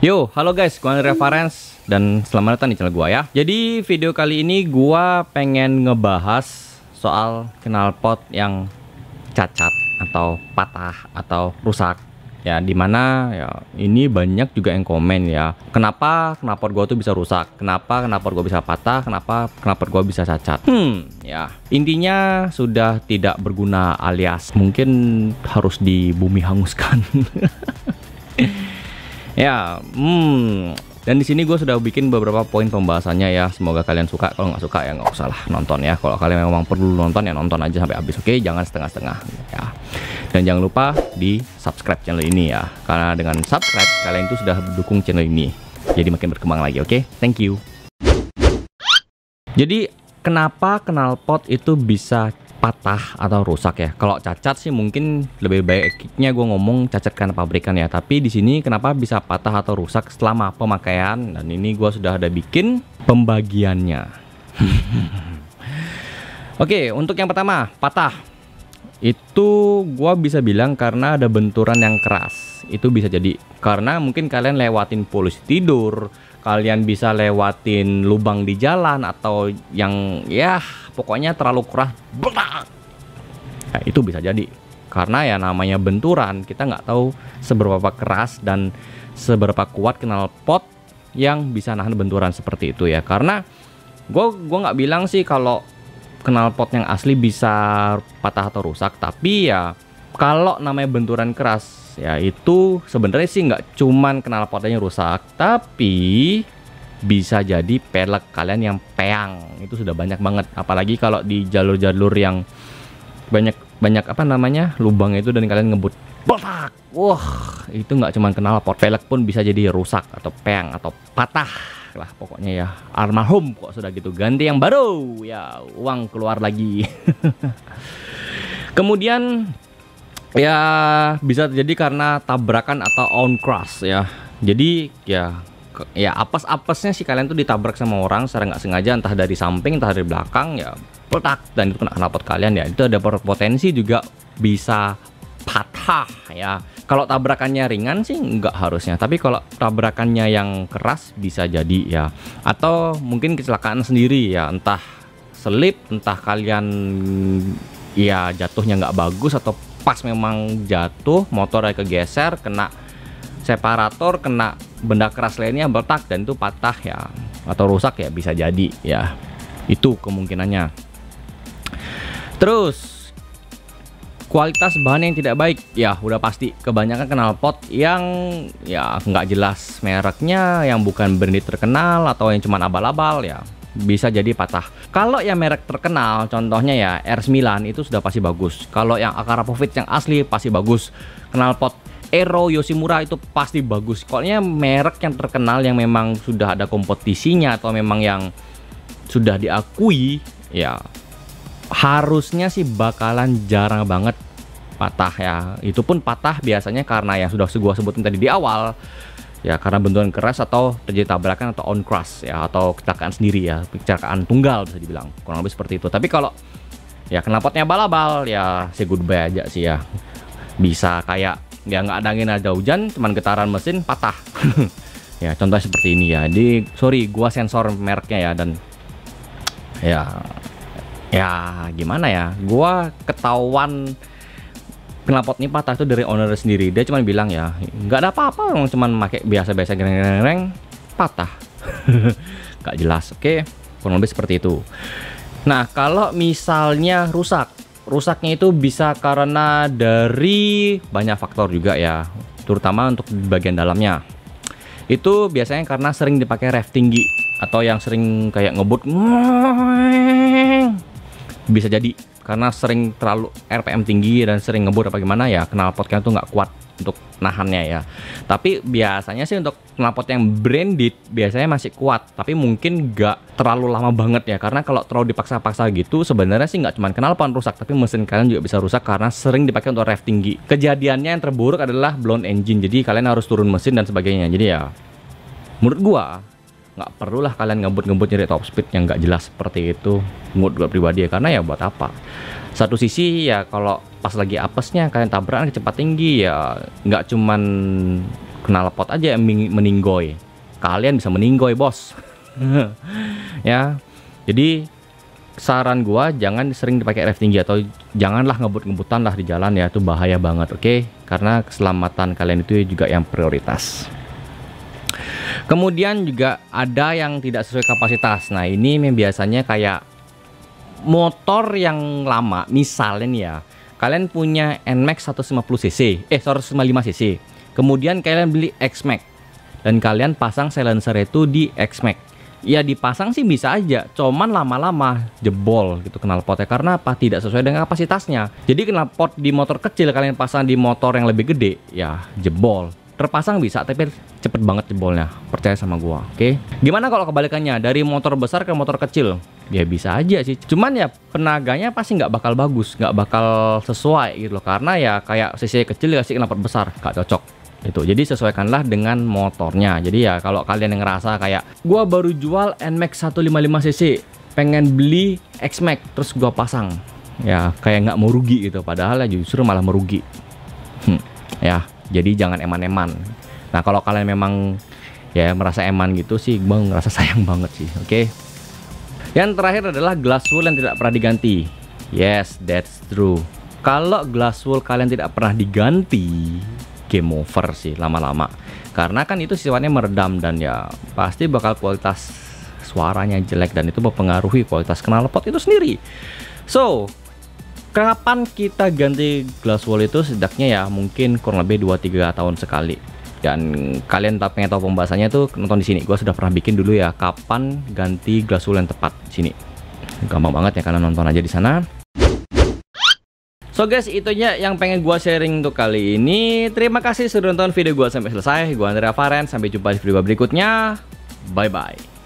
Yo, halo guys, gua Reference dan selamat datang di channel gua ya. Jadi video kali ini gua pengen ngebahas soal knalpot yang cacat atau patah atau rusak. Ya, dimana ya ini banyak juga yang komen ya. Kenapa knalpot gua tuh bisa rusak? Kenapa knalpot gua bisa patah? Kenapa knalpot gua bisa cacat? Ya intinya sudah tidak berguna alias mungkin harus di bumi hanguskan. Ya, dan di sini gue sudah bikin beberapa poin pembahasannya ya. Semoga kalian suka. Kalau nggak suka ya nggak usah lah nonton ya. Kalau kalian memang perlu nonton ya nonton aja sampai habis. Oke, jangan setengah-setengah ya. Dan jangan lupa di subscribe channel ini ya. Karena dengan subscribe kalian itu sudah mendukung channel ini. Jadi makin berkembang lagi. Oke, thank you. Jadi kenapa knalpot itu bisa patah atau rusak ya? Kalau cacat sih mungkin lebih baiknya gue ngomong cacat karena pabrikan ya. Tapi di sini kenapa bisa patah atau rusak selama pemakaian? Dan ini gue sudah ada bikin pembagiannya. Oke, untuk yang pertama patah itu gue bisa bilang karena ada benturan yang keras. Itu bisa jadi karena mungkin kalian lewatin polusi tidur, kalian bisa lewatin lubang di jalan atau yang ya pokoknya terlalu keras. Nah, itu bisa jadi karena ya namanya benturan, kita nggak tahu seberapa keras dan seberapa kuat knalpot yang bisa nahan benturan seperti itu ya. Karena gue nggak bilang sih kalau knalpot yang asli bisa patah atau rusak, tapi ya kalau namanya benturan keras ya itu sebenarnya sih nggak cuman knalpotnya rusak, tapi bisa jadi pelek kalian yang peang itu sudah banyak banget. Apalagi kalau di jalur-jalur yang banyak apa namanya lubang itu dan kalian ngebut, wah itu nggak cuman knalpot, pelek pun bisa jadi rusak atau peang atau patah lah pokoknya ya. Almarhum kok sudah gitu, ganti yang baru ya, uang keluar lagi. Kemudian ya bisa terjadi karena tabrakan atau on cross ya. Jadi ya apes-apesnya sih kalian tuh ditabrak sama orang secara nggak sengaja, entah dari samping entah dari belakang ya, peletak, dan itu kena knalpot kalian ya. Itu ada potensi juga bisa patah ya. Kalau tabrakannya ringan sih nggak harusnya, tapi kalau tabrakannya yang keras bisa jadi ya. Atau mungkin kecelakaan sendiri ya, entah selip, entah kalian ya jatuhnya nggak bagus, atau pas memang jatuh motornya kegeser, kena separator, kena benda keras lainnya bertak dan itu patah ya atau rusak ya, bisa jadi ya. Itu kemungkinannya. Terus kualitas bahan yang tidak baik ya, udah pasti kebanyakan knalpot yang ya nggak jelas mereknya, yang bukan brand terkenal atau yang cuman abal-abal ya bisa jadi patah. Kalau yang merek terkenal contohnya ya R9 itu sudah pasti bagus. Kalau yang Akarapovic yang asli pasti bagus. Knalpot Aero Yoshimura itu pasti bagus. Pokoknya merek yang terkenal yang memang sudah ada kompetisinya atau memang yang sudah diakui ya harusnya sih bakalan jarang banget patah ya. Itu pun patah biasanya karena yang sudah gua sebutin tadi di awal ya, karena benturan keras atau terjadi tabrakan atau on cross ya, atau kecelakaan sendiri ya, kecelakaan tunggal bisa dibilang, kurang lebih seperti itu. Tapi kalau ya knalpotnya balabal ya say goodbye aja sih ya. Bisa kayak ya nggak ada angin ada hujan, cuman getaran mesin patah. Ya contohnya seperti ini ya. Di sorry gua sensor mereknya ya, dan ya gimana ya, gua ketahuan knalpot ini patah itu dari owner sendiri. Dia cuma bilang ya nggak ada apa-apa, orang cuman pakai biasa-biasa gereng-gereng patah. Nggak jelas. Oke, kurang lebih seperti itu. Nah kalau misalnya rusaknya itu bisa karena dari banyak faktor juga ya, terutama untuk bagian dalamnya. Itu biasanya karena sering dipakai rev tinggi atau yang sering kayak ngebut. Bisa jadi karena sering terlalu RPM tinggi dan sering ngebut apa gimana ya, knalpotnya tuh nggak kuat untuk nahannya ya. Tapi biasanya sih untuk knalpot yang branded biasanya masih kuat, tapi mungkin nggak terlalu lama banget ya. Karena kalau terlalu dipaksa-paksa gitu sebenarnya sih nggak cuma knalpot rusak, tapi mesin kalian juga bisa rusak karena sering dipakai untuk rev tinggi. Kejadiannya yang terburuk adalah blown engine, jadi kalian harus turun mesin dan sebagainya. Jadi ya menurut gua nggak perlulah kalian ngebut-ngebut nyari top speed yang nggak jelas seperti itu, menurut gue pribadi ya. Karena ya buat apa? Satu sisi ya kalau pas lagi apesnya kalian tabrakan kecepatan tinggi ya nggak cuman knalpot aja yang meninggoy, kalian bisa meninggoy bos. Ya, jadi saran gua jangan sering dipakai ref tinggi atau janganlah ngebut-ngebutan lah di jalan ya, itu bahaya banget, oke? Karena keselamatan kalian itu juga yang prioritas. Kemudian juga ada yang tidak sesuai kapasitas. Nah, ini biasanya kayak motor yang lama, misalnya nih ya, kalian punya NMAX 150cc, 155cc. Kemudian kalian beli X-Max dan kalian pasang silencer itu di X-Max. Ya dipasang sih bisa aja, cuman lama-lama jebol gitu knalpotnya. Karena apa? Tidak sesuai dengan kapasitasnya. Jadi knalpot di motor kecil kalian pasang di motor yang lebih gede, ya jebol. Terpasang bisa, tapi cepet banget jebolnya. Percaya sama gua, oke? Gimana kalau kebalikannya, dari motor besar ke motor kecil? Ya bisa aja sih. Cuman ya tenaganya pasti nggak bakal bagus, nggak bakal sesuai gitu loh. Karena ya kayak cc kecil dikasih knalpot besar, nggak cocok. Itu jadi sesuaikanlah dengan motornya. Jadi ya kalau kalian yang ngerasa kayak gua baru jual NMAX 155cc, pengen beli X-Max terus gua pasang, ya kayak nggak mau rugi gitu, padahal ya justru malah merugi. Ya jadi jangan eman-eman. Nah kalau kalian memang ya merasa eman gitu sih, gua ngerasa sayang banget sih, oke? Yang terakhir adalah glass wool yang tidak pernah diganti. Yes, that's true. Kalau glass wool kalian tidak pernah diganti, game over sih lama-lama, karena kan itu sifatnya meredam dan ya pasti bakal kualitas suaranya jelek dan itu mempengaruhi kualitas knalpot itu sendiri. So kapan kita ganti glass wool itu? Setidaknya ya mungkin kurang lebih 2-3 tahun sekali. Dan kalian pengen tahu pembahasannya tuh nonton di sini. Gua sudah pernah bikin dulu ya kapan ganti glass wool yang tepat di sini. Gampang banget ya, kalian nonton aja di sana. So guys, itunya yang pengen gua sharing untuk kali ini. Terima kasih sudah nonton video gua sampai selesai. Gua Andrea Faren, sampai jumpa di video berikutnya. Bye bye.